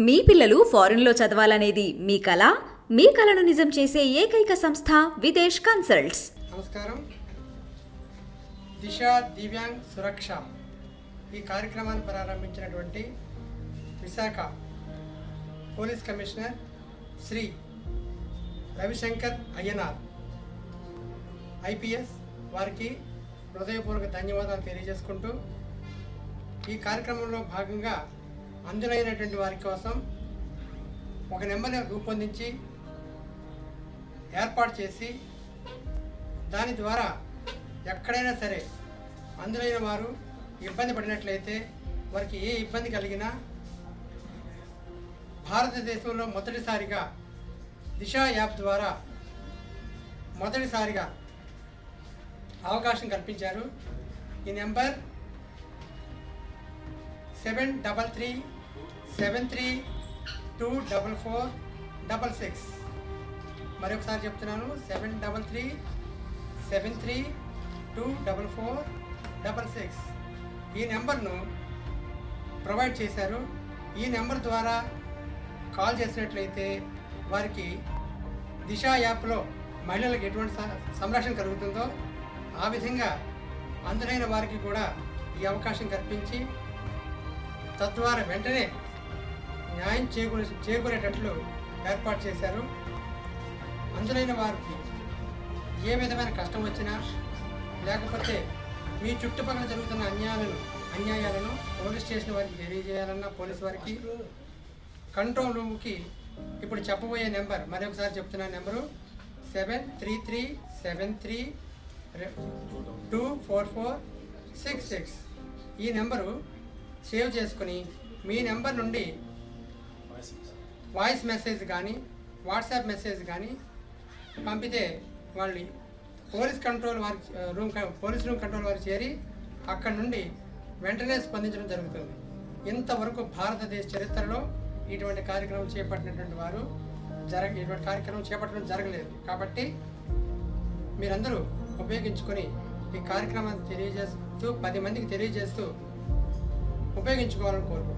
మీ పిల్లలు ఫారెన్లో చదవాలనేది మీ కల. మీ కలను నిజం చేసే ఏకైక సంస్థ విదేశ్ కన్సల్ట్స్. నమస్కారం. దిశ దివ్యాంగ్ సురక్ష ఈ కార్యక్రమాన్ని ప్రారంభించినటువంటి Visakha police commissioner Shri Ravishankar Ayyanar IPS వారికి హృదయపూర్వక ధన్యవాదాలు తెలియజేసుకుంటూ, ఈ కార్యక్రమంలో భాగంగా అందులైనటువంటి వారి కోసం ఒక నెంబర్ని రూపొందించి ఏర్పాటు చేసి, దాని ద్వారా ఎక్కడైనా సరే అందులైన వారు ఇబ్బంది పడినట్లయితే వారికి ఏ ఇబ్బంది కలిగినా భారతదేశంలో మొదటిసారిగా దిశ యాప్ ద్వారా మొదటిసారిగా అవకాశం కల్పించారు. ఈ నెంబర్ 7337324466. మరొకసారి చెప్తున్నాను, 7337324466. ఈ నెంబర్ను ప్రొవైడ్ చేశారు. ఈ నెంబర్ ద్వారా కాల్ చేసినట్లయితే వారికి దిశ యాప్లో మహిళలకు ఎటువంటి సంరక్షణ కలుగుతుందో ఆ విధంగా అందులైన వారికి కూడా ఈ అవకాశం కల్పించి, తద్వారా వెంటనే న్యాయం చేకూరేటట్లు ఏర్పాటు చేశారు. అందులైన వారికి ఏ విధమైన కష్టం వచ్చినా, లేకపోతే మీ చుట్టుపక్కల జరుగుతున్న అన్యాయాలను పోలీస్ స్టేషన్ వారికి తెలియజేయాలన్నా పోలీస్ వారికి కంట్రోల్ రూమ్కి ఇప్పుడు చెప్పబోయే నెంబర్ మరొకసారి చెప్తున్న నెంబరు 7337324466. ఈ నెంబరు సేవ్ చేసుకుని మీ నెంబర్ నుండి వాయిస్ మెసేజ్ కానీ వాట్సాప్ మెసేజ్ కానీ పంపితే వాళ్ళు పోలీస్ రూమ్ కంట్రోల్ వారికి చేరి అక్కడి నుండి వెంటనే స్పందించడం జరుగుతుంది. ఇంతవరకు భారతదేశ చరిత్రలో ఇటువంటి కార్యక్రమం చేపట్టినటువంటి వారు ఇటువంటి కార్యక్రమం చేపట్టడం జరగలేదు. కాబట్టి మీరందరూ ఉపయోగించుకొని ఈ కార్యక్రమాన్ని తెలియజేస్తూ 10 మందికి తెలియజేస్తూ ఉపయోగించుకోవాలని కోరుకుంటున్నాను.